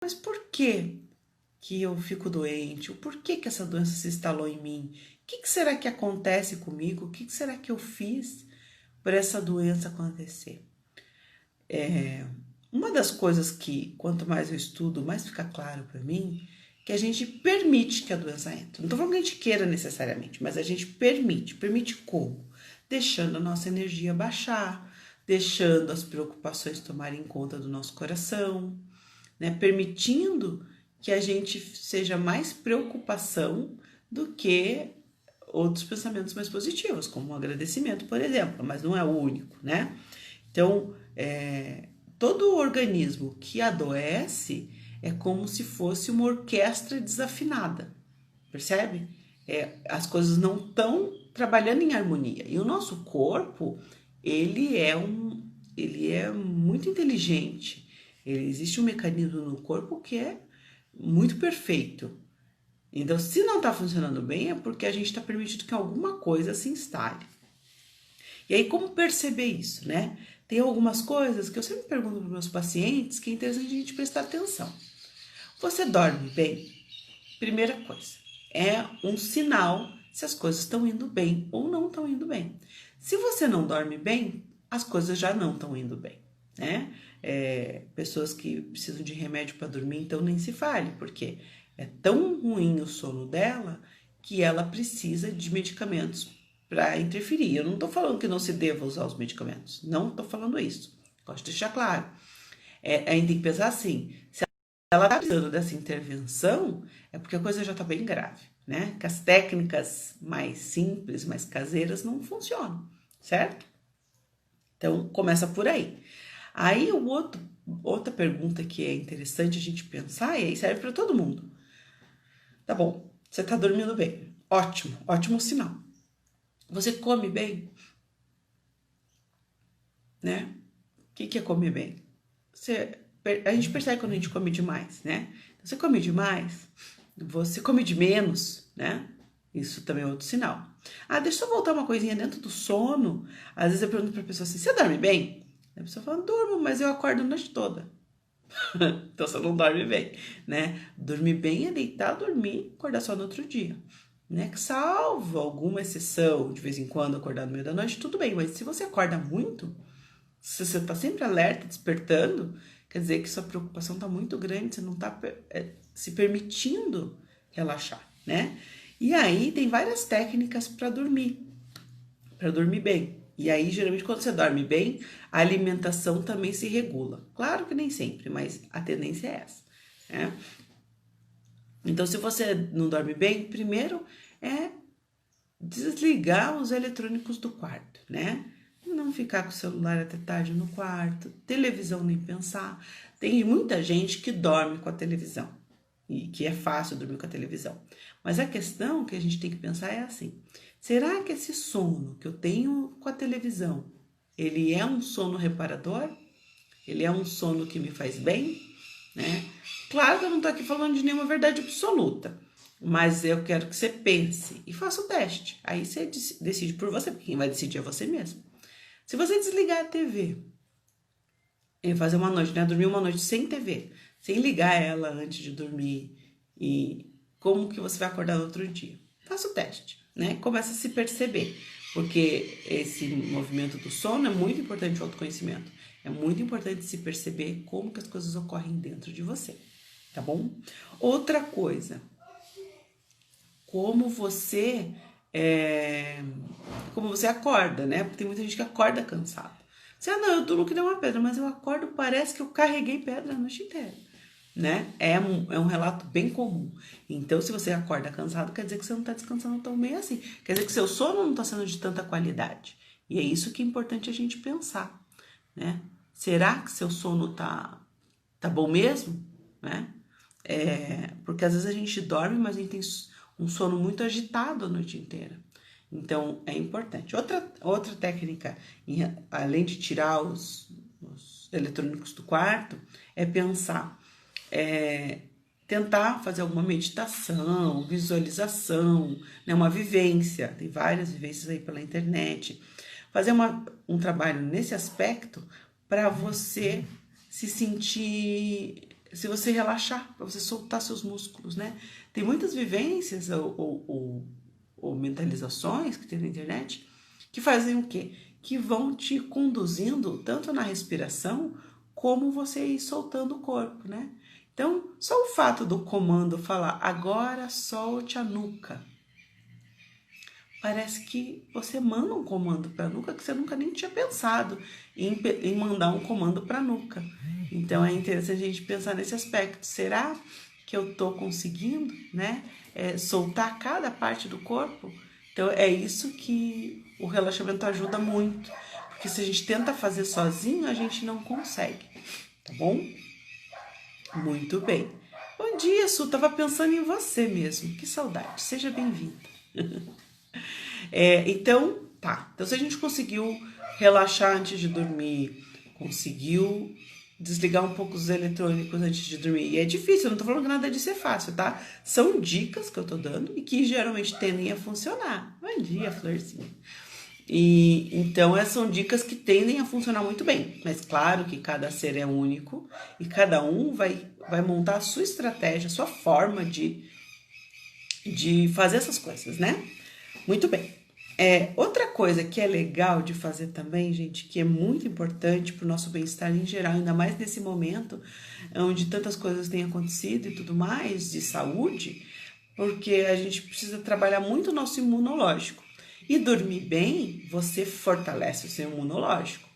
mas por que eu fico doente? O porquê que essa doença se instalou em mim? O que será que acontece comigo? O que será que eu fiz para essa doença acontecer? Uma das coisas que, quanto mais eu estudo, mais fica claro para mim, que a gente permite que a doença entre. Não estou falando que a gente queira necessariamente, mas a gente permite. Permite como? Deixando a nossa energia baixar, deixando as preocupações tomarem conta do nosso coração, né? Permitindo que a gente seja mais preocupação do que outros pensamentos mais positivos, como o agradecimento, por exemplo, mas não é o único, né? Então, todo organismo que adoece é como se fosse uma orquestra desafinada, percebe? As coisas não estão trabalhando em harmonia. E o nosso corpo, ele é muito inteligente. Existe um mecanismo no corpo que é muito perfeito. Então, se não está funcionando bem, é porque a gente está permitindo que alguma coisa se instale. E aí, como perceber isso, né? Tem algumas coisas que eu sempre pergunto para os meus pacientes que é interessante a gente prestar atenção. Você dorme bem? Primeira coisa, é um sinal se as coisas estão indo bem ou não estão indo bem. Se você não dorme bem, as coisas já não estão indo bem, né? Pessoas que precisam de remédio para dormir, então nem se fale, porque é tão ruim o sono dela que ela precisa de medicamentos para interferir. Eu não estou falando que não se deva usar os medicamentos, não estou falando isso. Gosto de deixar claro. A gente tem que pensar assim, se ela está precisando dessa intervenção, é porque a coisa já está bem grave, né? Que as técnicas mais simples, mais caseiras não funcionam, certo? Então, começa por aí. Aí, outra pergunta que é interessante a gente pensar, e aí serve para todo mundo. Tá bom, você está dormindo bem. Ótimo, ótimo sinal. Você come bem? Né? O que é comer bem? A gente percebe quando a gente come demais, né? Você come demais, você come de menos, né? Isso também é outro sinal. Deixa eu voltar uma coisinha dentro do sono. Às vezes eu pergunto pra pessoa assim, você dorme bem? A pessoa fala, durmo, mas eu acordo a noite toda. Então você não dorme bem, né? Dormir bem é deitar, dormir, acordar só no outro dia. Né? Salvo alguma exceção, de vez em quando acordar no meio da noite, tudo bem. Mas se você acorda muito, se você está sempre alerta, despertando, quer dizer que sua preocupação está muito grande, você não está se permitindo relaxar, né? E aí tem várias técnicas para dormir bem. E aí, geralmente, quando você dorme bem, a alimentação também se regula. Claro que nem sempre, mas a tendência é essa, né? Então, se você não dorme bem, primeiro é desligar os eletrônicos do quarto, né? Não ficar com o celular até tarde no quarto, televisão nem pensar. Tem muita gente que dorme com a televisão e que é fácil dormir com a televisão. Mas a questão que a gente tem que pensar é assim: será que esse sono que eu tenho com a televisão, ele é um sono reparador? Ele é um sono que me faz bem, né? Claro que eu não tô aqui falando de nenhuma verdade absoluta, mas eu quero que você pense e faça o teste. Aí você decide por você, porque quem vai decidir é você mesmo. Se você desligar a TV e fazer uma noite, né? Dormir uma noite sem TV, sem ligar ela antes de dormir, e como que você vai acordar no outro dia? Faça o teste, né? Começa a se perceber, porque esse movimento do sono é muito importante, o autoconhecimento. É muito importante se perceber como que as coisas ocorrem dentro de você, tá bom? Outra coisa, como você como você acorda, né? Porque tem muita gente que acorda cansado. Você, não, eu durmo que nem uma pedra, mas eu acordo, parece que eu carreguei pedra a noite inteira, né? É um relato bem comum. Então, se você acorda cansado, quer dizer que você não está descansando tão bem assim. Quer dizer que seu sono não está sendo de tanta qualidade. E é isso que é importante a gente pensar, né? Será que seu sono tá bom mesmo, né? Porque às vezes a gente dorme, mas a gente tem um sono muito agitado a noite inteira. Então, é importante. Outra técnica, além de tirar os eletrônicos do quarto, é pensar, tentar fazer alguma meditação, visualização, né, uma vivência. Tem várias vivências aí pela internet. Fazer um trabalho nesse aspecto para você se sentir se você relaxar, para você soltar seus músculos, né? Tem muitas vivências ou mentalizações que tem na internet que fazem o quê? Que vão te conduzindo tanto na respiração como você ir soltando o corpo, né? Então, só o fato do comando falar agora solte a nuca, parece que você manda um comando para a nuca que você nunca nem tinha pensado em mandar um comando para a nuca. Então é interessante a gente pensar nesse aspecto. Será que eu estou conseguindo, né, soltar cada parte do corpo? Então é isso que o relaxamento ajuda muito. Porque se a gente tenta fazer sozinho, a gente não consegue. Tá bom? Muito bem. Bom dia, Su. Tava pensando em você mesmo. Que saudade. Seja bem-vinda. Então, tá. Então, se a gente conseguiu relaxar antes de dormir, conseguiu desligar um pouco os eletrônicos antes de dormir. E é difícil, eu não tô falando que nada disso é fácil, tá? São dicas que eu tô dando e que geralmente tendem a funcionar. Bom dia, Florzinha. E então essas são dicas que tendem a funcionar muito bem, mas claro que cada ser é único e cada um vai montar a sua estratégia, a sua forma de fazer essas coisas, né? Muito bem. Outra coisa que é legal de fazer também, gente, que é muito importante para o nosso bem-estar em geral, ainda mais nesse momento onde tantas coisas têm acontecido e tudo mais, de saúde, porque a gente precisa trabalhar muito o nosso imunológico. E dormir bem, você fortalece o seu imunológico.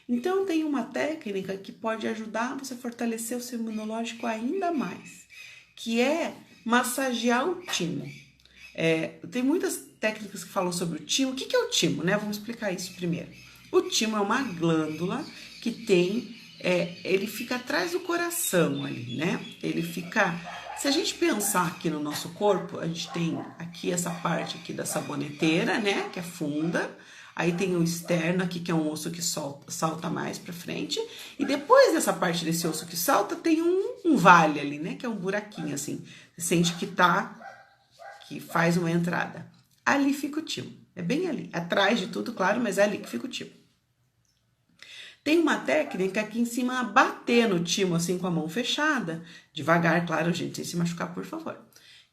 Então, tem uma técnica que pode ajudar você a fortalecer o seu imunológico ainda mais, que é massagear o timo. Tem muitas técnicas que falam sobre o timo. O que é o timo, né? Vamos explicar isso primeiro. O timo é uma glândula que tem, ele fica atrás do coração ali, né? Ele fica... Se a gente pensar aqui no nosso corpo, a gente tem aqui essa parte aqui da saboneteira, né? Que é funda. Aí tem o externo aqui, que é um osso que salta mais pra frente. E depois dessa parte desse osso que salta, tem um vale ali, né? Que é um buraquinho, assim. Você sente que faz uma entrada. Ali fica o timo. É bem ali. Atrás de tudo, claro, mas é ali que fica o timo. Tem uma técnica aqui em cima, bater no timo assim com a mão fechada, devagar, claro, gente, sem se machucar, por favor.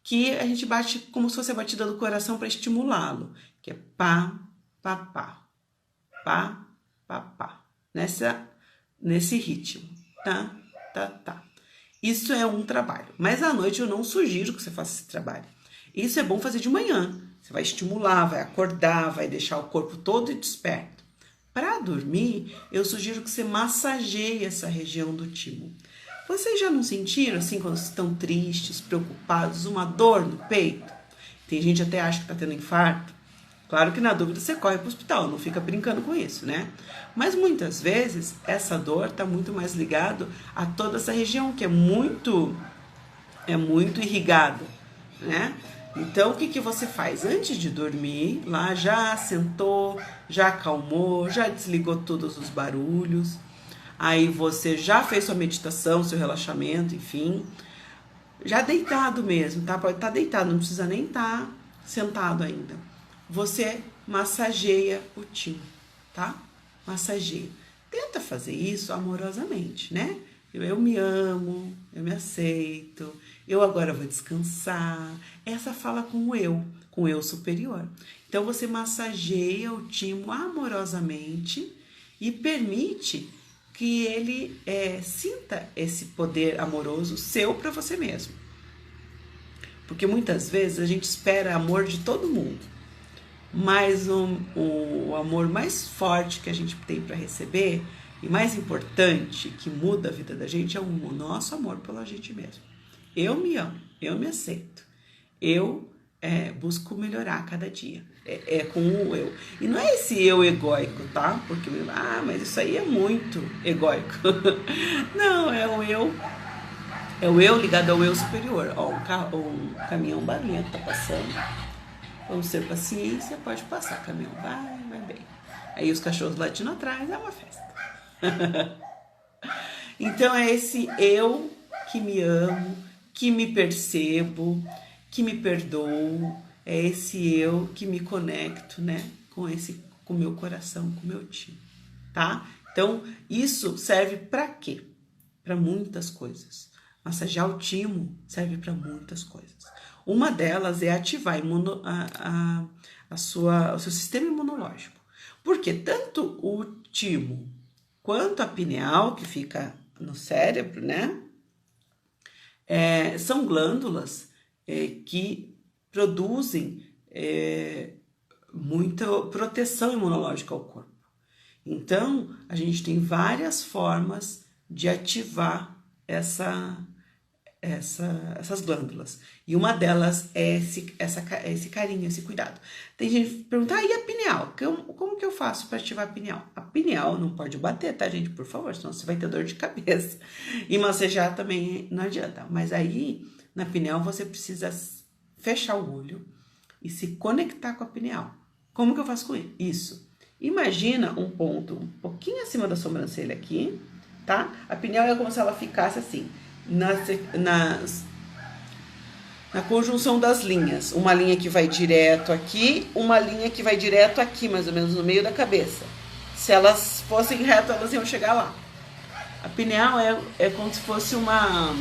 Que a gente bate como se fosse a batida do coração para estimulá-lo, que é pá, pá, pá, pá, pá, pá, nesse ritmo, tá, tá, tá. Isso é um trabalho, mas à noite eu não sugiro que você faça esse trabalho. Isso é bom fazer de manhã, você vai estimular, vai acordar, vai deixar o corpo todo desperto. Para dormir, eu sugiro que você massageie essa região do timo. Vocês já não sentiram, assim, quando estão tristes, preocupados, uma dor no peito? Tem gente até acha que está tendo infarto. Claro que na dúvida você corre para o hospital, não fica brincando com isso, né? Mas muitas vezes essa dor está muito mais ligada a toda essa região que é muito irrigada, né? Então, o que você faz? Antes de dormir, lá já sentou, já acalmou, já desligou todos os barulhos. Aí você já fez sua meditação, seu relaxamento, enfim. Já deitado mesmo, tá? Pode estar deitado, não precisa nem estar sentado ainda. Você massageia o timo, tá? Massageia. Tenta fazer isso amorosamente, né? Eu me amo, eu me aceito, eu agora vou descansar. Essa fala com o eu superior. Então você massageia o timo amorosamente e permite que ele sinta esse poder amoroso seu para você mesmo. Porque muitas vezes a gente espera amor de todo mundo, mas o amor mais forte que a gente tem para receber e mais importante, que muda a vida da gente, é o nosso amor pela gente mesmo. Eu me amo, eu me aceito, eu busco melhorar a cada dia. É com o eu. E não é esse eu egóico, tá? Porque, mas isso aí é muito egóico. Não, é o eu ligado ao eu superior. Ó, um caminhão barulhento tá passando. Vamos ter paciência, pode passar, caminhão vai bem. Aí os cachorros latindo atrás, é uma festa. Então é esse eu que me amo, que me percebo, que me perdoo, é esse eu que me conecto, né, com o meu coração, com o meu timo, tá? Então, isso serve para quê? Para muitas coisas. Massagear o timo serve para muitas coisas. Uma delas é ativar o seu sistema imunológico. Porque tanto o timo quanto a pineal, que fica no cérebro, né? São glândulas que produzem muita proteção imunológica ao corpo. Então, a gente tem várias formas de ativar essas glândulas. E uma delas é esse carinho, esse cuidado. Tem gente que pergunta, e a pineal? Como que eu faço para ativar a pineal? A pineal não pode bater, tá, gente? Por favor, senão você vai ter dor de cabeça. E massagear também não adianta. Mas aí, na pineal, você precisa fechar o olho e se conectar com a pineal. Como que eu faço com isso? Imagina um ponto um pouquinho acima da sobrancelha aqui, tá? A pineal é como se ela ficasse assim, na conjunção das linhas. Uma linha que vai direto aqui, uma linha que vai direto aqui, mais ou menos no meio da cabeça. Se elas fossem retas, elas iam chegar lá. A pineal é como se fosse uma...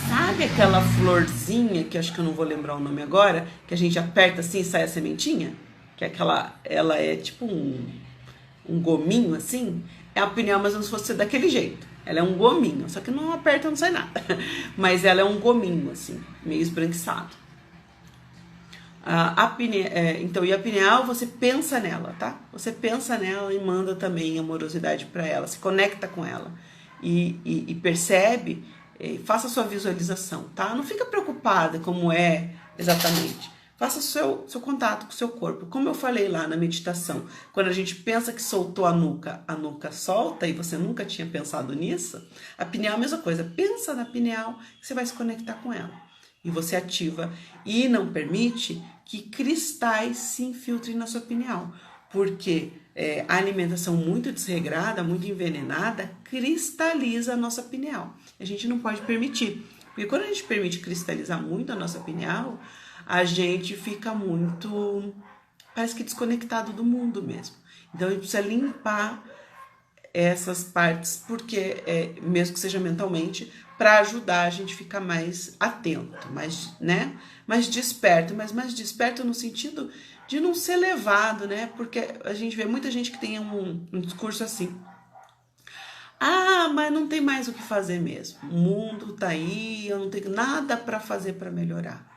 Sabe aquela florzinha, que acho que eu não vou lembrar o nome agora, que a gente aperta assim e sai a sementinha? Que ela é tipo um gominho assim. A pineal mais ou menos fosse daquele jeito. Ela é um gominho, só que não aperta, não sai nada. Mas ela é um gominho assim, meio esbranquiçado. Então, e a pineal, você pensa nela, tá? Você pensa nela e manda também amorosidade para ela, se conecta com ela e percebe, faça a sua visualização, tá? Não fica preocupada como é exatamente. Faça o seu contato com o seu corpo. Como eu falei lá na meditação, quando a gente pensa que soltou a nuca solta e você nunca tinha pensado nisso, a pineal é a mesma coisa. Pensa na pineal que você vai se conectar com ela. E você ativa e não permite que cristais se infiltrem na sua pineal. Porque a alimentação muito desregrada, muito envenenada, cristaliza a nossa pineal. A gente não pode permitir. Porque quando a gente permite cristalizar muito a nossa pineal, a gente fica muito, parece que desconectado do mundo mesmo. Então, a gente precisa limpar essas partes, porque mesmo que seja mentalmente, para ajudar a gente a ficar mais atento, mais desperto, mas mais desperto no sentido de não ser levado, né? Porque a gente vê muita gente que tem um discurso assim: mas não tem mais o que fazer mesmo. O mundo tá aí, eu não tenho nada para fazer para melhorar.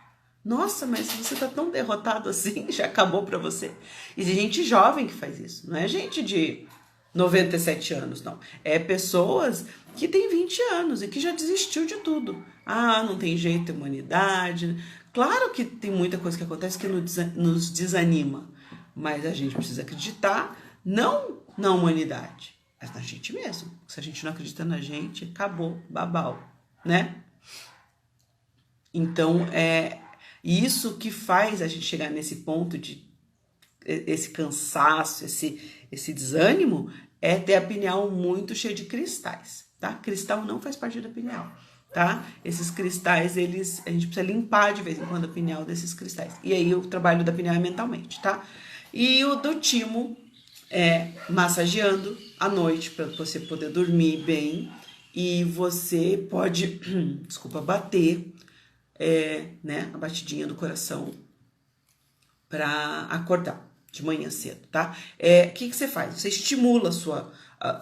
Nossa, mas você tá tão derrotado assim, já acabou para você. E tem gente jovem que faz isso, não é gente de 97 anos, não. É pessoas que têm 20 anos e que já desistiu de tudo. Não tem jeito, é humanidade. Claro que tem muita coisa que acontece que nos desanima, mas a gente precisa acreditar não na humanidade, mas na gente mesmo. Se a gente não acredita na gente, acabou, babau, né? Então, isso que faz a gente chegar nesse ponto de esse cansaço, esse desânimo, é ter a pineal muito cheia de cristais, tá? Cristal não faz parte da pineal, tá? Esses cristais, a gente precisa limpar de vez em quando a pineal desses cristais. E aí o trabalho da pineal é mentalmente, tá? E o do timo é massageando à noite para você poder dormir bem. E você pode, bater a batidinha do coração para acordar de manhã cedo, tá? O que você faz? Você estimula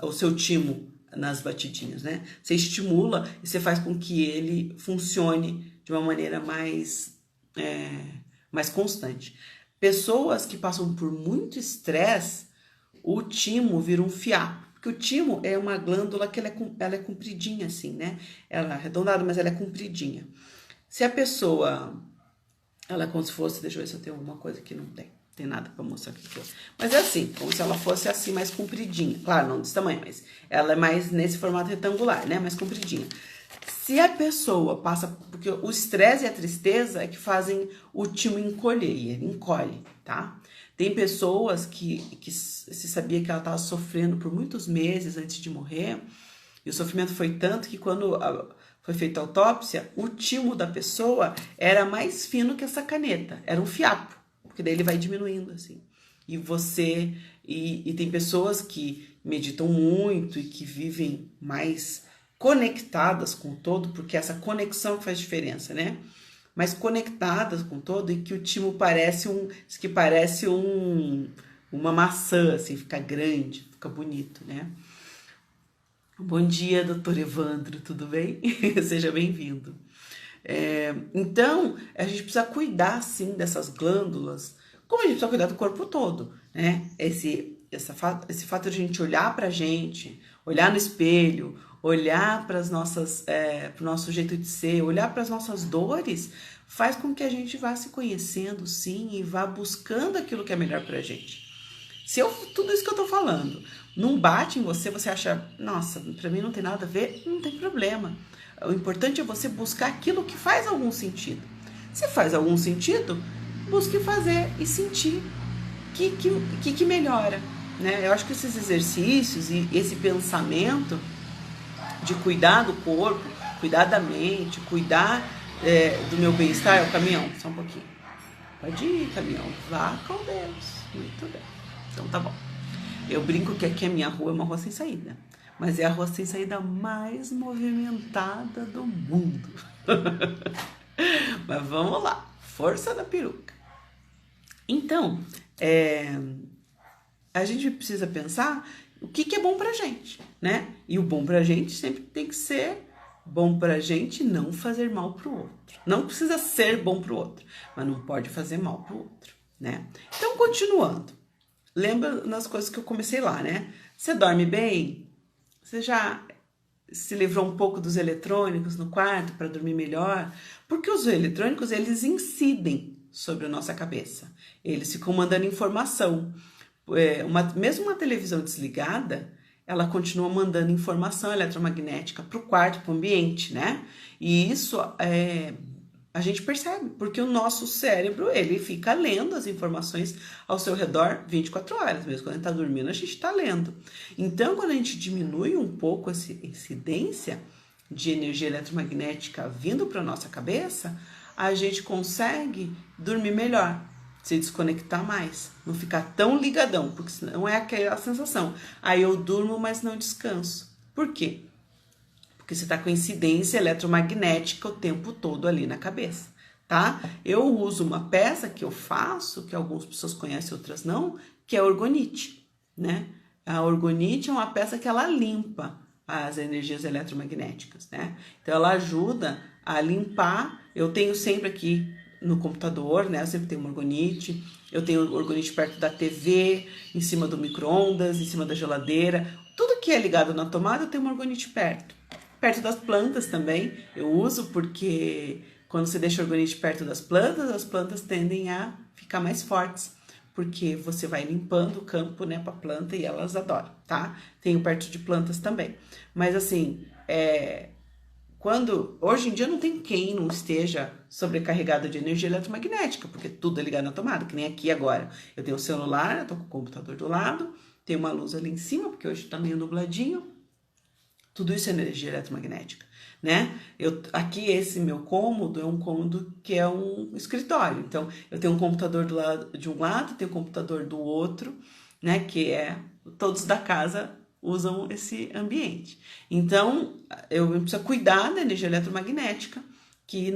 o seu timo nas batidinhas, né? Você estimula e você faz com que ele funcione de uma maneira mais constante. Pessoas que passam por muito estresse, o timo vira um fiapo. Porque o timo é uma glândula que ela é compridinha assim, né? Ela é arredondada, mas ela é compridinha. Se a pessoa, ela é como se fosse, deixa eu ver se eu tenho alguma coisa que não tem nada para mostrar aqui. Mas é assim, como se ela fosse assim, mais compridinha. Claro, não desse tamanho, mas ela é mais nesse formato retangular, né? Mais compridinha. Se a pessoa passa, porque o estresse e a tristeza é que fazem o timo encolher, e ele encolhe, tá? Tem pessoas que se sabia que ela estava sofrendo por muitos meses antes de morrer, e o sofrimento foi tanto que quando foi feita a autópsia, o timo da pessoa era mais fino que essa caneta, era um fiapo, porque daí ele vai diminuindo assim. E tem pessoas que meditam muito e que vivem mais conectadas com o todo, porque essa conexão que faz diferença, né? Mas conectadas com o todo e que o timo parece uma maçã, assim, fica grande, fica bonito, né? Bom dia, doutor Evandro, tudo bem? Seja bem-vindo. Então, a gente precisa cuidar, sim, dessas glândulas, como a gente precisa cuidar do corpo todo, né? Esse fato de a gente olhar pra gente, olhar no espelho, olhar para o nosso jeito de ser, olhar para as nossas dores, faz com que a gente vá se conhecendo, sim, e vá buscando aquilo que é melhor pra gente. Se tudo isso que eu tô falando não bate em você, você acha, nossa, pra mim não tem nada a ver, não tem problema. O importante é você buscar aquilo que faz algum sentido. Se faz algum sentido, busque fazer e sentir que melhora, né? Eu acho que esses exercícios e esse pensamento de cuidar do corpo, cuidar da mente, cuidar do meu bem-estar, é o caminhão, só um pouquinho. Pode ir, caminhão, vá com Deus. Muito bem. Então tá bom. Eu brinco que aqui a minha rua é uma rua sem saída, mas é a rua sem saída mais movimentada do mundo. Mas vamos lá, força da peruca. Então, a gente precisa pensar o que é bom pra gente, né? E o bom pra gente sempre tem que ser bom pra gente, não fazer mal pro outro. Não precisa ser bom pro outro, mas não pode fazer mal pro outro, né? Então, continuando. Lembra nas coisas que eu comecei lá, né? Você dorme bem? Você já se livrou um pouco dos eletrônicos no quarto para dormir melhor? Porque os eletrônicos, eles incidem sobre a nossa cabeça. Eles ficam mandando informação. Mesmo uma televisão desligada, ela continua mandando informação eletromagnética para o quarto, para o ambiente, né? E isso a gente percebe, porque o nosso cérebro, ele fica lendo as informações ao seu redor 24 horas, mesmo quando a gente está dormindo, a gente está lendo. Então, quando a gente diminui um pouco essa incidência de energia eletromagnética vindo para a nossa cabeça, a gente consegue dormir melhor, se desconectar mais, não ficar tão ligadão, porque senão é aquela sensação. Aí eu durmo, mas não descanso. Por quê? Porque você está com incidência eletromagnética o tempo todo ali na cabeça, tá? Eu uso uma peça que eu faço, que algumas pessoas conhecem, outras não, que é a orgonite, né? A orgonite é uma peça que ela limpa as energias eletromagnéticas, né? Então ela ajuda a limpar. Eu tenho sempre aqui no computador, né? Eu sempre tenho uma orgonite. Eu tenho orgonite perto da TV, em cima do micro-ondas, em cima da geladeira. Tudo que é ligado na tomada, eu tenho uma orgonite perto. Perto das plantas também, eu uso porque quando você deixa o orgonite perto das plantas, as plantas tendem a ficar mais fortes, porque você vai limpando o campo, né, para a planta e elas adoram, tá? Tenho perto de plantas também. Mas assim, hoje em dia não tem quem não esteja sobrecarregado de energia eletromagnética, porque tudo é ligado na tomada, que nem aqui agora. Eu tenho o celular, eu tô com o computador do lado, tem uma luz ali em cima, porque hoje tá meio nubladinho. Tudo isso é energia eletromagnética, né? Aqui, esse meu cômodo é um cômodo que é um escritório. Então, eu tenho um computador de um lado, tenho um computador do outro, né? Que todos da casa usam esse ambiente. Então, eu preciso cuidar da energia eletromagnética que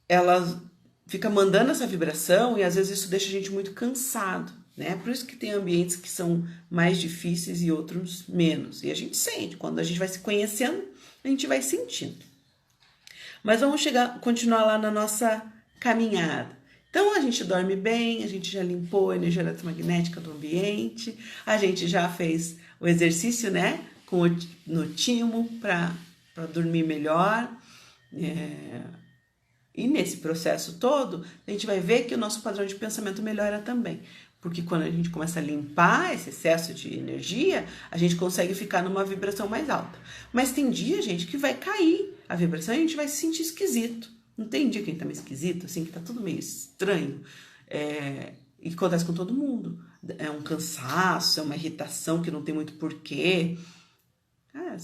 ela fica mandando essa vibração e às vezes isso deixa a gente muito cansado, né? Por isso que tem ambientes que são mais difíceis e outros menos. E a gente sente, quando a gente vai se conhecendo, a gente vai sentindo. Mas vamos continuar lá na nossa caminhada. Então a gente dorme bem, a gente já limpou a energia eletromagnética do ambiente, a gente já fez o exercício, né? No timo para dormir melhor. E nesse processo todo, a gente vai ver que o nosso padrão de pensamento melhora também. Porque quando a gente começa a limpar esse excesso de energia, a gente consegue ficar numa vibração mais alta. Mas tem dia, gente, que vai cair a vibração e a gente vai se sentir esquisito. Não tem dia que a gente tá meio esquisito, assim, que tá tudo meio estranho. E acontece com todo mundo. É um cansaço, é uma irritação que não tem muito porquê.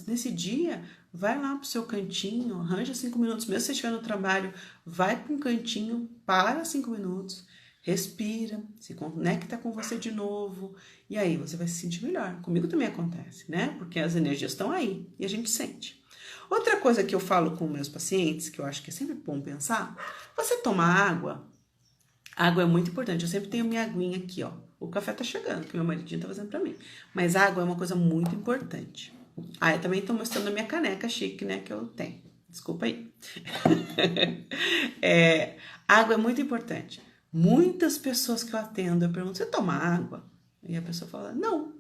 Nesse dia, vai lá pro seu cantinho, arranja 5 minutos. Mesmo se você estiver no trabalho, vai para um cantinho, para 5 minutos respira, se conecta com você de novo, e aí você vai se sentir melhor. Comigo também acontece, né? Porque as energias estão aí e a gente sente. Outra coisa que eu falo com meus pacientes, que eu acho que é sempre bom pensar, você toma água. Água é muito importante. Eu sempre tenho minha aguinha aqui, ó. O café tá chegando, que meu maridinho tá fazendo pra mim. Mas água é uma coisa muito importante. Ah, eu também tô mostrando a minha caneca chique, né, que eu tenho. Desculpa aí. Água é muito importante. Muitas pessoas que eu atendo, eu pergunto, você toma água? E a pessoa fala, não,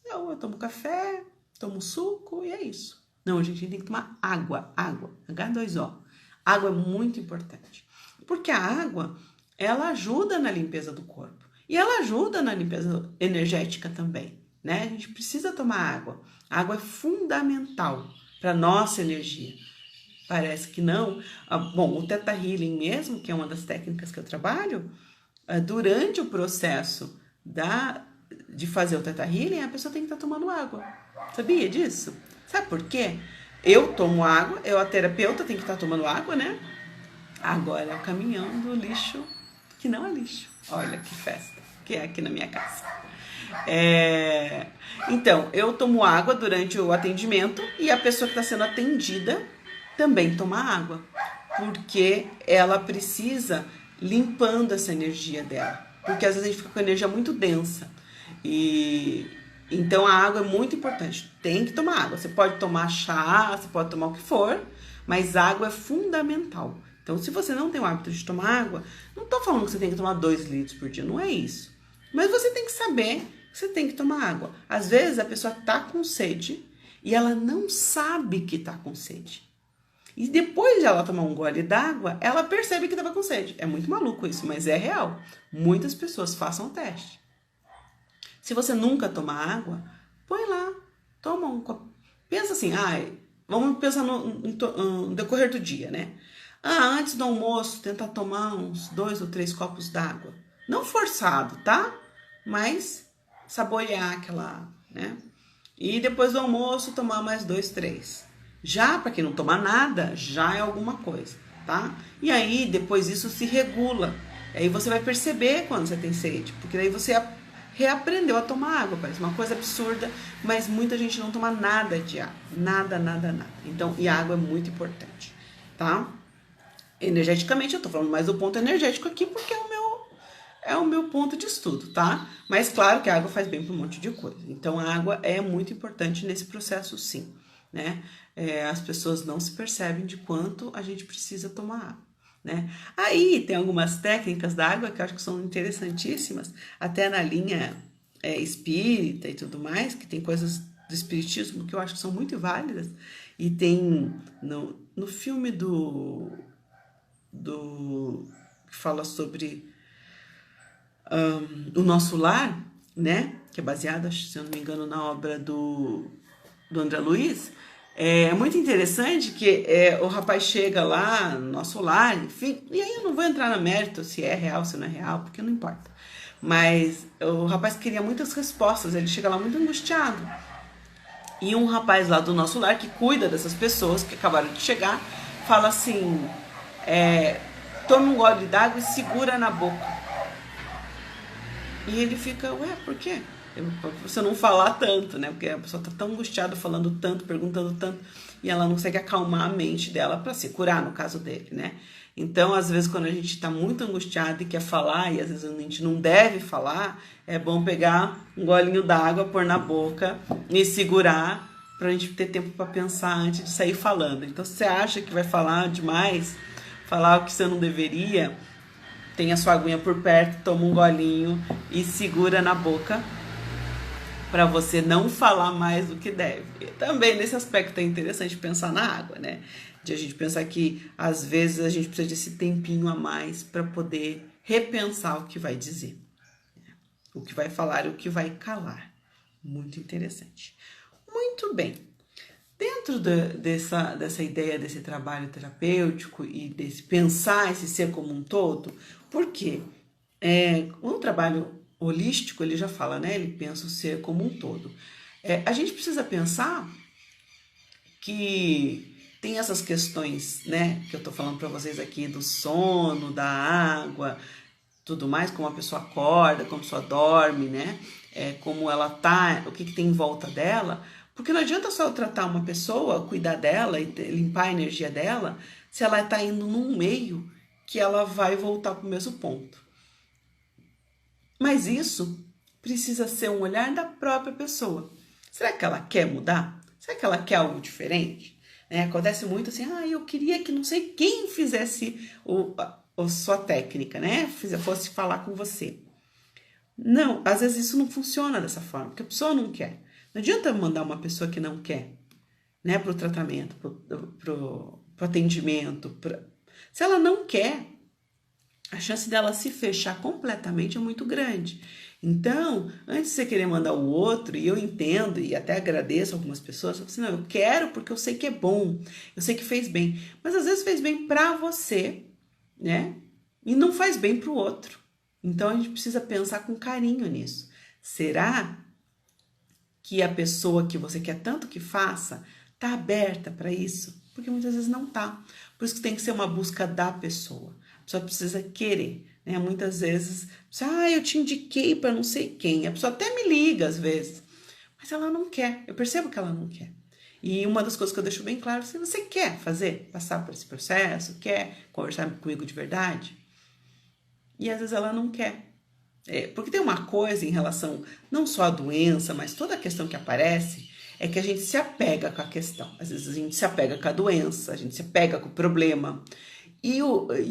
eu tomo café, tomo suco e é isso. Não, a gente tem que tomar água, H2O. Água é muito importante. Porque a água, ela ajuda na limpeza do corpo. E ela ajuda na limpeza energética também, né? A gente precisa tomar água. A água é fundamental para nossa energia. Parece que não. Bom, o Theta Healing mesmo, que é uma das técnicas que eu trabalho, durante o processo de fazer o Theta Healing, a pessoa tem que estar tomando água. Sabia disso? Sabe por quê? Eu tomo água, a terapeuta tem que estar tomando água, né? Agora é o caminhão do lixo, que não é lixo. Olha que festa que é aqui na minha casa. Então, eu tomo água durante o atendimento e a pessoa que está sendo atendida também toma água, porque ela precisa limpando essa energia dela, porque às vezes a gente fica com a energia muito densa e então a água é muito importante, tem que tomar água. Você pode tomar chá, você pode tomar o que for, mas água é fundamental. Então, se você não tem o hábito de tomar água, não estou falando que você tem que tomar 2 litros por dia, não é isso. Mas você tem que saber que você tem que tomar água. Às vezes a pessoa está com sede e ela não sabe que está com sede. E depois de ela tomar um gole d'água, ela percebe que estava com sede. É muito maluco isso, mas é real. Muitas pessoas façam o teste. Se você nunca tomar água, põe lá, toma um copo. Pensa assim, vamos pensar no decorrer do dia, né? Antes do almoço, tentar tomar uns 2 ou 3 copos d'água. Não forçado, tá? Mas saborear aquela, né? E depois do almoço, tomar mais 2, 3. Já para quem não toma nada, já é alguma coisa, tá? E aí, depois isso se regula. Aí você vai perceber quando você tem sede, porque daí você reaprendeu a tomar água. Parece uma coisa absurda, mas muita gente não toma nada de água. Nada. Então, e a água é muito importante, tá? Energeticamente, eu tô falando mais do ponto energético aqui, porque é o meu ponto de estudo, tá? Mas claro que a água faz bem para um monte de coisa. Então, a água é muito importante nesse processo, sim, né? As pessoas não se percebem de quanto a gente precisa tomar água, né? Aí, tem algumas técnicas da água que eu acho que são interessantíssimas, até na linha espírita e tudo mais, que tem coisas do espiritismo que eu acho que são muito válidas. E tem no filme que fala sobre o Nosso Lar, né? Que é baseado, se eu não me engano, na obra do André Luiz. É muito interessante que o rapaz chega lá no Nosso Lar, enfim, e aí eu não vou entrar no mérito se é real, se não é real, porque não importa. Mas o rapaz queria muitas respostas, ele chega lá muito angustiado. E um rapaz lá do Nosso Lar, que cuida dessas pessoas que acabaram de chegar, fala assim, toma um gole d'água e segura na boca. E ele fica, por quê? Pra você não falar tanto, né? Porque a pessoa tá tão angustiada, falando tanto, perguntando tanto, e ela não consegue acalmar a mente dela para se curar, no caso dele, né? Então, às vezes, quando a gente tá muito angustiado e quer falar, e às vezes a gente não deve falar, é bom pegar um golinho d'água, pôr na boca e segurar, pra gente ter tempo para pensar antes de sair falando. Então, se você acha que vai falar demais, falar o que você não deveria, tem a sua aguinha por perto, toma um golinho e segura na boca para você não falar mais do que deve. E também nesse aspecto é interessante pensar na água, né? De a gente pensar que às vezes a gente precisa desse tempinho a mais para poder repensar o que vai dizer, o que vai falar e o que vai calar. Muito interessante. Muito bem. Dentro dessa ideia desse trabalho terapêutico e desse pensar esse ser como um todo, por quê? Um trabalho holístico, ele já fala, né? Ele pensa o ser como um todo. A gente precisa pensar que tem essas questões, né? Que eu tô falando para vocês aqui do sono, da água, tudo mais, como a pessoa acorda, como a pessoa dorme, né? Como ela tá, o que tem em volta dela. Porque não adianta só eu tratar uma pessoa, cuidar dela e limpar a energia dela, se ela está indo num meio que ela vai voltar para o mesmo ponto. Mas isso precisa ser um olhar da própria pessoa. Será que ela quer mudar? Será que ela quer algo diferente? Acontece muito assim, eu queria que não sei quem fizesse a sua técnica, né? Fosse falar com você. Não, às vezes isso não funciona dessa forma, porque a pessoa não quer. Não adianta mandar uma pessoa que não quer, né, para o tratamento, para o atendimento. Se ela não quer, a chance dela se fechar completamente é muito grande. Então, antes de você querer mandar o outro, e eu entendo e até agradeço algumas pessoas, eu falo assim, não, eu quero porque eu sei que é bom, eu sei que fez bem, mas às vezes fez bem para você, né? E não faz bem para o outro. Então a gente precisa pensar com carinho nisso. Será que a pessoa que você quer tanto que faça está aberta para isso? Porque muitas vezes não está. Por isso que tem que ser uma busca da pessoa. A pessoa precisa querer, né? Muitas vezes, eu te indiquei para não sei quem. A pessoa até me liga às vezes, mas ela não quer. Eu percebo que ela não quer. E uma das coisas que eu deixo bem claro, se você quer passar por esse processo, quer conversar comigo de verdade, e às vezes ela não quer. Porque tem uma coisa em relação não só à doença, mas toda a questão que aparece, é que a gente se apega com a questão. Às vezes a gente se apega com a doença, a gente se apega com o problema. E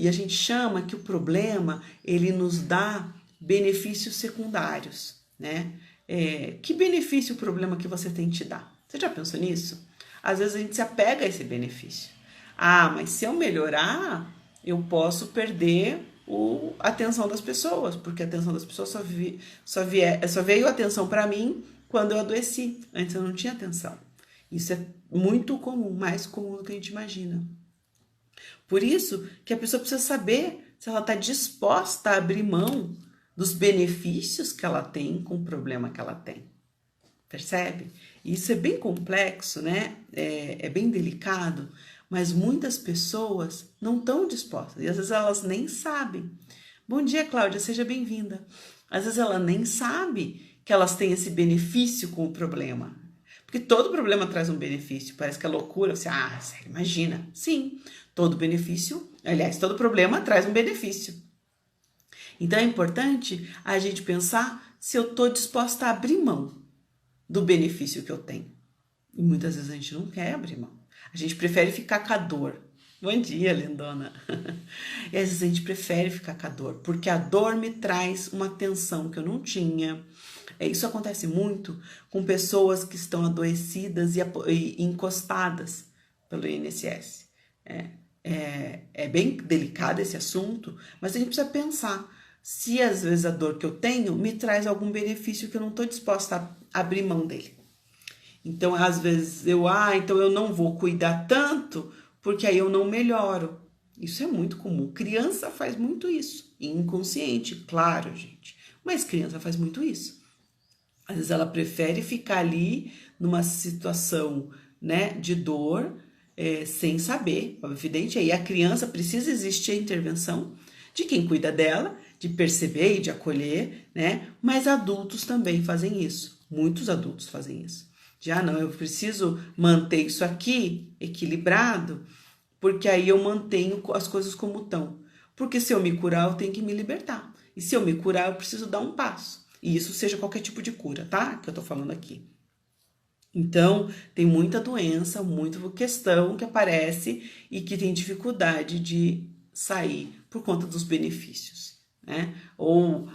a gente chama que o problema, ele nos dá benefícios secundários, né? Que benefício o problema que você tem te dá? Você já pensou nisso? Às vezes a gente se apega a esse benefício. Mas se eu melhorar, eu posso perder a atenção das pessoas, porque a atenção das pessoas só veio atenção para mim quando eu adoeci. Antes eu não tinha atenção. Isso é muito comum, mais comum do que a gente imagina. Por isso que a pessoa precisa saber se ela está disposta a abrir mão dos benefícios que ela tem com o problema que ela tem. Percebe? Isso é bem complexo, né? É bem delicado, mas muitas pessoas não estão dispostas e às vezes elas nem sabem. Bom dia, Cláudia, seja bem-vinda. Às vezes ela nem sabe que elas têm esse benefício com o problema. Porque todo problema traz um benefício. Parece que é loucura. Você, sério, imagina. Sim, todo benefício, aliás, todo problema traz um benefício. Então é importante a gente pensar se eu estou disposta a abrir mão do benefício que eu tenho. E muitas vezes a gente não quer abrir mão. A gente prefere ficar com a dor. Bom dia, lindona. E às vezes a gente prefere ficar com a dor, porque a dor me traz uma tensão que eu não tinha. Isso acontece muito com pessoas que estão adoecidas e encostadas pelo INSS. É bem delicado esse assunto, mas a gente precisa pensar se às vezes a dor que eu tenho me traz algum benefício que eu não estou disposta a abrir mão dele. Então, às vezes, então eu não vou cuidar tanto, porque aí eu não melhoro. Isso é muito comum. Criança faz muito isso. Inconsciente, claro, gente. Mas criança faz muito isso. Às vezes ela prefere ficar ali numa situação, né, de dor, sem saber. Evidente, aí a criança precisa existir a intervenção de quem cuida dela, de perceber e de acolher, né? Mas adultos também fazem isso. Muitos adultos fazem isso. Não, eu preciso manter isso aqui equilibrado, porque aí eu mantenho as coisas como estão. Porque se eu me curar, eu tenho que me libertar. E se eu me curar, eu preciso dar um passo. E isso seja qualquer tipo de cura, tá? Que eu tô falando aqui. Então, tem muita doença, muita questão que aparece e que tem dificuldade de sair por conta dos benefícios, né? Ou,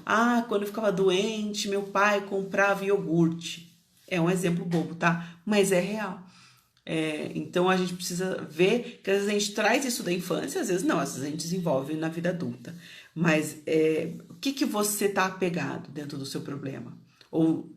quando eu ficava doente, meu pai comprava iogurte. É um exemplo bobo, tá? Mas é real. Então, a gente precisa ver que às vezes a gente traz isso da infância, às vezes não, às vezes a gente desenvolve na vida adulta. Mas o que você está apegado dentro do seu problema? Ou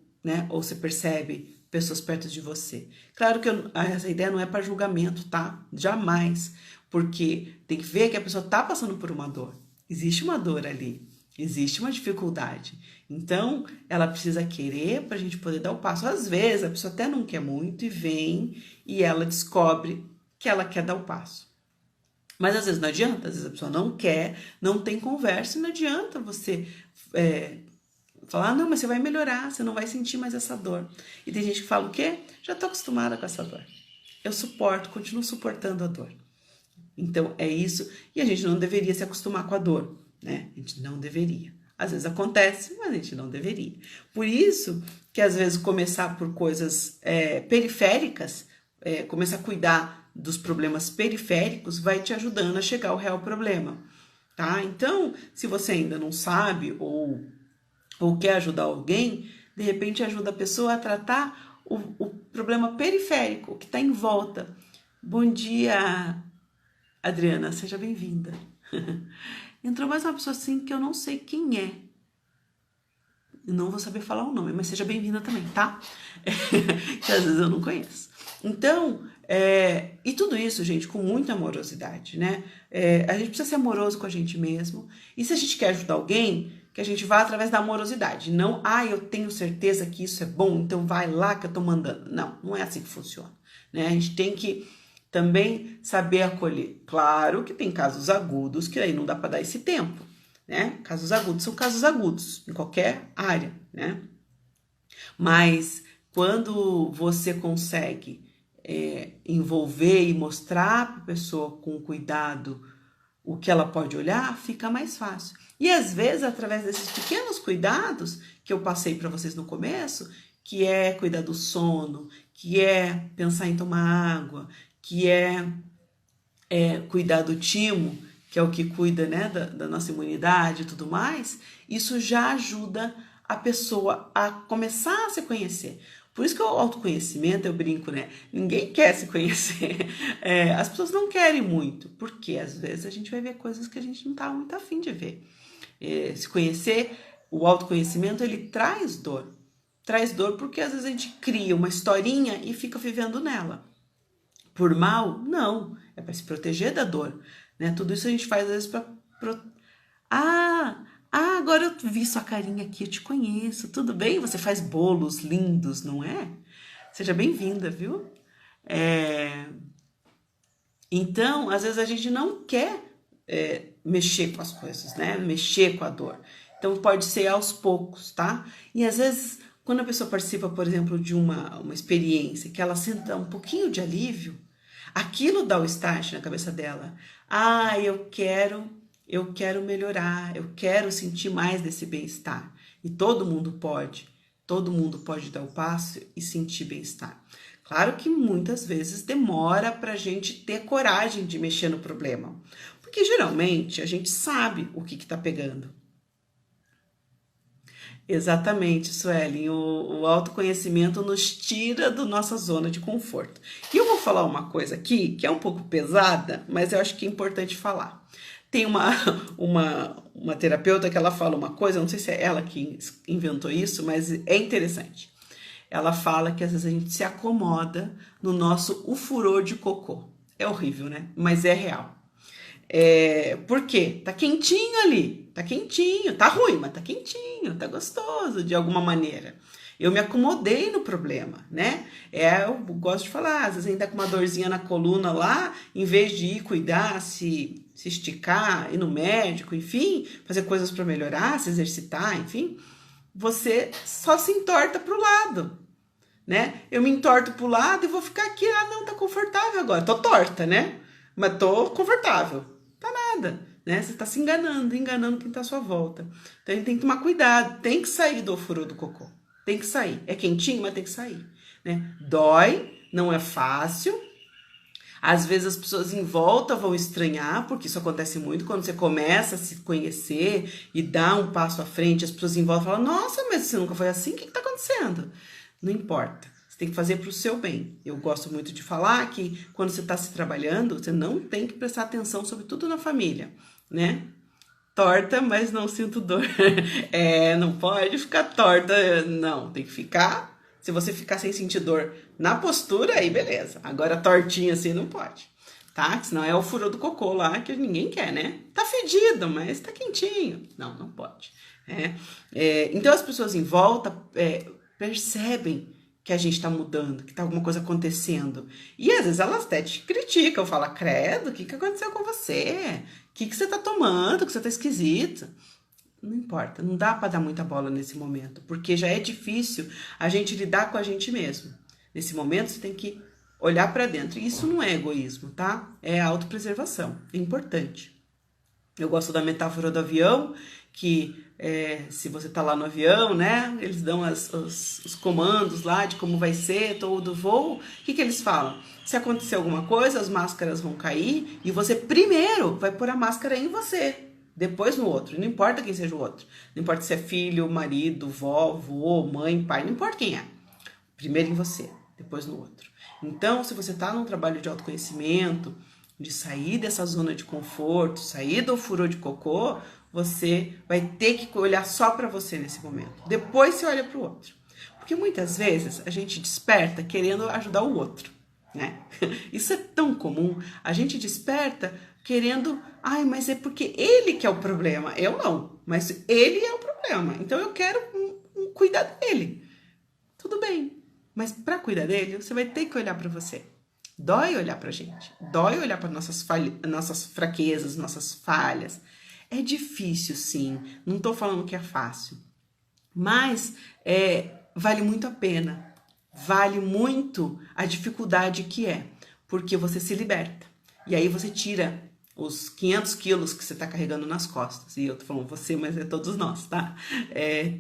você percebe pessoas perto de você? Claro que essa ideia não é para julgamento, tá? Jamais. Porque tem que ver que a pessoa está passando por uma dor. Existe uma dor ali. Existe uma dificuldade. Então, ela precisa querer para a gente poder dar o passo. Às vezes, a pessoa até não quer muito e vem e ela descobre que ela quer dar o passo. Mas às vezes não adianta, às vezes a pessoa não quer, não tem conversa e não adianta você falar, não, mas você vai melhorar, você não vai sentir mais essa dor. E tem gente que fala o quê? Já tô acostumada com essa dor. Eu suporto, continuo suportando a dor. Então é isso, e a gente não deveria se acostumar com a dor, né? A gente não deveria. Às vezes acontece, mas a gente não deveria. Por isso que às vezes começar por coisas periféricas, começar a cuidar dos problemas periféricos, vai te ajudando a chegar ao real problema, tá? Então, se você ainda não sabe ou quer ajudar alguém, de repente ajuda a pessoa a tratar o problema periférico, o que está em volta. Bom dia, Adriana, seja bem-vinda. Entrou mais uma pessoa assim que eu não sei quem é. Eu não vou saber falar o nome, mas seja bem-vinda também, tá? Que às vezes eu não conheço. Então, e tudo isso, gente, com muita amorosidade, né? A gente precisa ser amoroso com a gente mesmo. E se a gente quer ajudar alguém, que a gente vá através da amorosidade. Não, eu tenho certeza que isso é bom, então vai lá que eu tô mandando. Não, não é assim que funciona, né? A gente tem que também saber acolher. Claro que tem casos agudos que aí não dá para dar esse tempo, né? Casos agudos são casos agudos em qualquer área, né? Mas quando você consegue envolver e mostrar para a pessoa com cuidado o que ela pode olhar, fica mais fácil. E às vezes, através desses pequenos cuidados que eu passei para vocês no começo, que é cuidar do sono, que é pensar em tomar água, que é cuidar do timo, que é o que cuida, né, da nossa imunidade e tudo mais, isso já ajuda a pessoa a começar a se conhecer. Por isso que o autoconhecimento, eu brinco, né? Ninguém quer se conhecer. As pessoas não querem muito, porque às vezes a gente vai ver coisas que a gente não está muito afim de ver. Se conhecer, o autoconhecimento, ele traz dor. Traz dor porque às vezes a gente cria uma historinha e fica vivendo nela. Por mal? Não. É para se proteger da dor, né? Tudo isso a gente faz às vezes para... agora eu vi sua carinha aqui, eu te conheço. Tudo bem? Você faz bolos lindos, não é? Seja bem-vinda, viu? Então, às vezes a gente não quer mexer com as coisas, né? Mexer com a dor. Então, pode ser aos poucos, tá? E às vezes, quando a pessoa participa, por exemplo, de uma experiência que ela senta um pouquinho de alívio, aquilo dá o start na cabeça dela. Eu quero melhorar, eu quero sentir mais desse bem-estar. E todo mundo pode dar o passo e sentir bem-estar. Claro que muitas vezes demora para a gente ter coragem de mexer no problema, porque geralmente a gente sabe o que está pegando. Exatamente, Suelen, o autoconhecimento nos tira da nossa zona de conforto. E eu vou falar uma coisa aqui que é um pouco pesada, mas eu acho que é importante falar. Tem uma terapeuta que ela fala uma coisa, não sei se é ela que inventou isso, mas é interessante. Ela fala que às vezes a gente se acomoda no nosso o furor de cocô. É horrível, né? Mas é real. Por quê? Tá quentinho ali, tá quentinho, tá ruim, mas tá quentinho, tá gostoso de alguma maneira. Eu me acomodei no problema, né? Eu gosto de falar, às vezes ainda com uma dorzinha na coluna lá, em vez de ir cuidar, se esticar, ir no médico, enfim, fazer coisas para melhorar, se exercitar, enfim, você só se entorta pro lado, né? Eu me entorto pro lado e vou ficar aqui, não, tá confortável agora, tô torta, né? Mas tô confortável. Tá nada, né? Você tá se enganando quem tá à sua volta. Então a gente tem que tomar cuidado, tem que sair do furor do cocô. Tem que sair. É quentinho, mas tem que sair, né? Dói, não é fácil. Às vezes as pessoas em volta vão estranhar, porque isso acontece muito quando você começa a se conhecer e dá um passo à frente, as pessoas em volta falam, nossa, mas você nunca foi assim, o que tá acontecendo? Não importa. Tem que fazer para o seu bem. Eu gosto muito de falar que quando você está se trabalhando, você não tem que prestar atenção sobre tudo na família, né? Torta, mas não sinto dor. Não pode ficar torta, não. Tem que ficar. Se você ficar sem sentir dor na postura, aí beleza. Agora tortinha assim não pode, tá? Senão é o furor do cocô lá que ninguém quer, né? Tá fedido, mas tá quentinho. Não pode. Então as pessoas em volta percebem que a gente está mudando, que está alguma coisa acontecendo. E às vezes elas até te criticam, falam, credo, o que aconteceu com você? O que você está tomando, que você está esquisito? Não importa, não dá para dar muita bola nesse momento, porque já é difícil a gente lidar com a gente mesmo. Nesse momento você tem que olhar para dentro. E isso não é egoísmo, tá? É autopreservação, é importante. Eu gosto da metáfora do avião, que se você tá lá no avião, né, eles dão os comandos lá de como vai ser todo o voo. O que eles falam? Se acontecer alguma coisa, as máscaras vão cair e você primeiro vai pôr a máscara em você, depois no outro. Não importa quem seja o outro. Não importa se é filho, marido, vó, vô, mãe, pai, não importa quem é. Primeiro em você, depois no outro. Então, se você tá num trabalho de autoconhecimento, de sair dessa zona de conforto, sair do furor de cocô, você vai ter que olhar só para você nesse momento. Depois você olha para o outro. Porque muitas vezes a gente desperta querendo ajudar o outro, né? Isso é tão comum. A gente desperta querendo, ai, mas é porque ele que é o problema. Eu não, mas ele é o problema. Então eu quero cuidar dele. Tudo bem, mas para cuidar dele, você vai ter que olhar para você. Dói olhar pra gente, dói olhar para nossas fraquezas, nossas falhas. É difícil, sim, não tô falando que é fácil, mas vale muito a pena, vale muito a dificuldade que é, porque você se liberta, e aí você tira os 500 quilos que você tá carregando nas costas, e eu tô falando você, mas é todos nós, tá?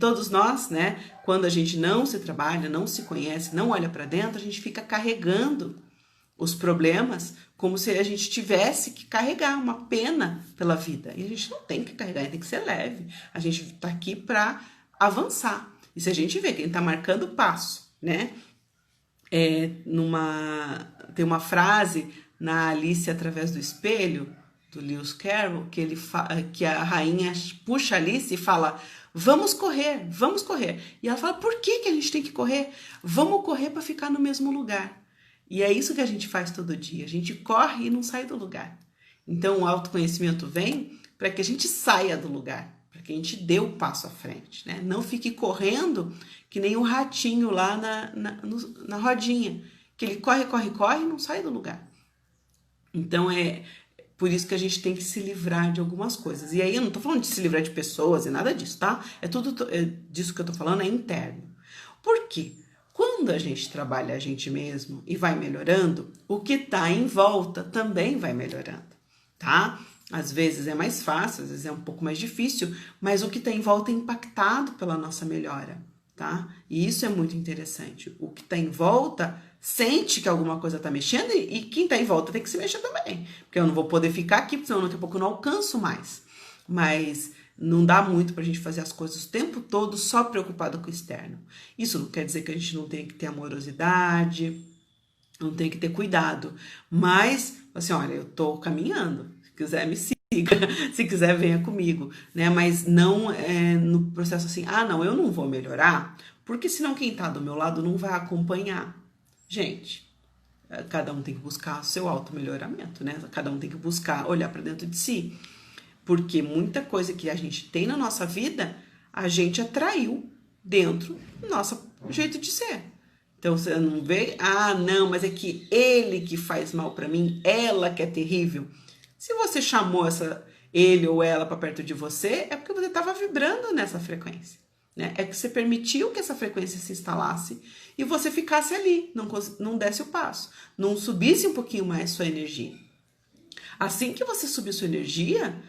Todos nós, né, quando a gente não se trabalha, não se conhece, não olha pra dentro, a gente fica carregando os problemas como se a gente tivesse que carregar uma pena pela vida. E a gente não tem que carregar, tem que ser leve. A gente tá aqui para avançar. E se a gente vê quem tá marcando o passo, né? Tem uma frase na Alice através do espelho, do Lewis Carroll, que a rainha puxa a Alice e fala, vamos correr, vamos correr. E ela fala, por que a gente tem que correr? Vamos correr para ficar no mesmo lugar. E é isso que a gente faz todo dia. A gente corre e não sai do lugar. Então, o autoconhecimento vem para que a gente saia do lugar, para que a gente dê o passo à frente, né? Não fique correndo que nem o ratinho lá na rodinha, que ele corre, corre, corre e não sai do lugar. Então, é por isso que a gente tem que se livrar de algumas coisas. E aí, eu não tô falando de se livrar de pessoas e nada disso, tá? Disso que eu tô falando é interno. Por quê? Quando a gente trabalha a gente mesmo e vai melhorando, o que está em volta também vai melhorando, tá? Às vezes é mais fácil, às vezes é um pouco mais difícil, mas o que está em volta é impactado pela nossa melhora, tá? E isso é muito interessante. O que está em volta sente que alguma coisa está mexendo e quem está em volta tem que se mexer também, porque eu não vou poder ficar aqui, senão daqui a pouco eu não alcanço mais. Mas não dá muito pra gente fazer as coisas o tempo todo só preocupado com o externo. Isso não quer dizer que a gente não tenha que ter amorosidade, não tem que ter cuidado. Mas, assim, olha, eu tô caminhando. Se quiser, me siga. Se quiser, venha comigo. Né? Mas não no processo assim, não, eu não vou melhorar, porque senão quem tá do meu lado não vai acompanhar. Gente, cada um tem que buscar o seu auto-melhoramento, né? Cada um tem que buscar olhar para dentro de si. Porque muita coisa que a gente tem na nossa vida, a gente atraiu dentro do nosso jeito de ser. Então, você não vê, não, mas é que ele que faz mal pra mim, ela que é terrível. Se você chamou ele ou ela pra perto de você, é porque você estava vibrando nessa frequência, né? É que você permitiu que essa frequência se instalasse e você ficasse ali, não desse o passo, não subisse um pouquinho mais sua energia. Assim que você subir sua energia,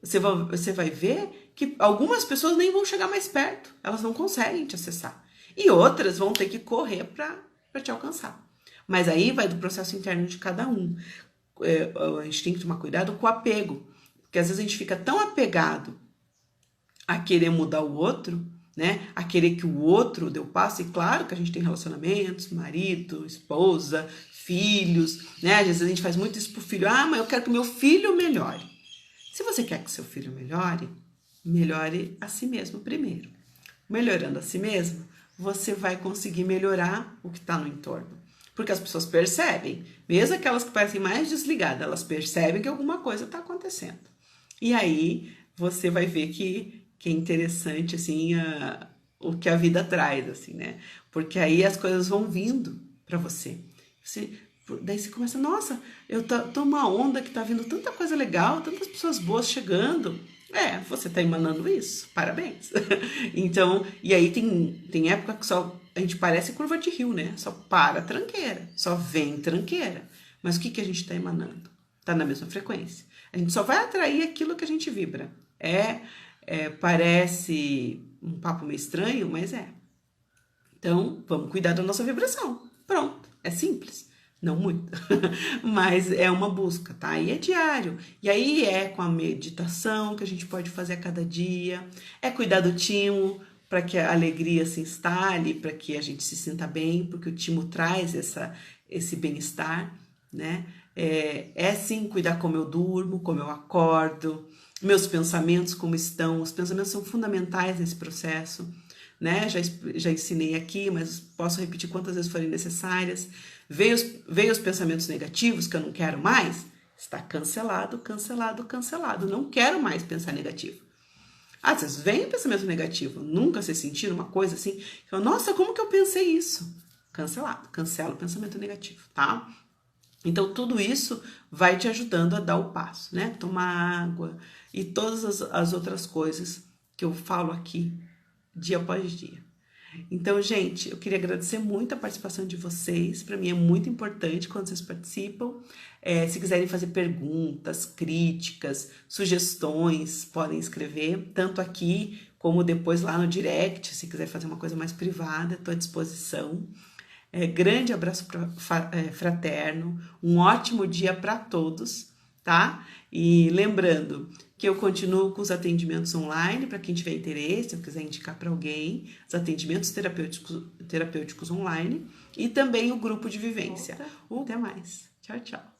você vai ver que algumas pessoas nem vão chegar mais perto, elas não conseguem te acessar. E outras vão ter que correr para te alcançar. Mas aí vai do processo interno de cada um. A gente tem que tomar cuidado com o apego, porque às vezes a gente fica tão apegado a querer mudar o outro, né? A querer que o outro dê o passo. E claro que a gente tem relacionamentos, marido, esposa, filhos, né? Às vezes a gente faz muito isso pro filho. Mas eu quero que meu filho melhore. Se você quer que seu filho melhore a si mesmo primeiro. Melhorando a si mesmo, você vai conseguir melhorar o que está no entorno. Porque as pessoas percebem, mesmo aquelas que parecem mais desligadas, elas percebem que alguma coisa está acontecendo. E aí você vai ver que é interessante, assim, o que a vida traz, assim, né? Porque aí as coisas vão vindo para você. Daí você começa, nossa, eu tô numa onda que tá vindo tanta coisa legal, tantas pessoas boas chegando. Você tá emanando isso, parabéns. Então, e aí tem época que só a gente parece curva de rio, né? Só para tranqueira, só vem tranqueira. Mas o que a gente tá emanando? Tá na mesma frequência. A gente só vai atrair aquilo que a gente vibra. Parece um papo meio estranho, mas é. Então, vamos cuidar da nossa vibração. Pronto, é simples. Não muito, mas é uma busca, tá? E é diário. E aí é com a meditação que a gente pode fazer a cada dia, é cuidar do timo para que a alegria se instale, para que a gente se sinta bem, porque o timo traz esse bem-estar, né? Sim cuidar como eu durmo, como eu acordo, meus pensamentos como estão. Os pensamentos são fundamentais nesse processo, né? Já ensinei aqui, mas posso repetir quantas vezes forem necessárias. Veio os pensamentos negativos que eu não quero mais, está cancelado, cancelado, cancelado. Não quero mais pensar negativo. Às vezes vem o pensamento negativo, nunca se sentir uma coisa assim, nossa, como que eu pensei isso? Cancelado, cancela o pensamento negativo, tá? Então, tudo isso vai te ajudando a dar o passo, né? Tomar água e todas as outras coisas que eu falo aqui dia após dia. Então, gente, eu queria agradecer muito a participação de vocês. Para mim é muito importante quando vocês participam. Se quiserem fazer perguntas, críticas, sugestões, podem escrever, tanto aqui como depois lá no direct. Se quiser fazer uma coisa mais privada, estou à disposição. Grande abraço fraterno, um ótimo dia para todos, tá? E lembrando que eu continuo com os atendimentos online, para quem tiver interesse, se eu quiser indicar para alguém, os atendimentos terapêuticos online, e também o grupo de vivência. Até mais. Tchau, tchau.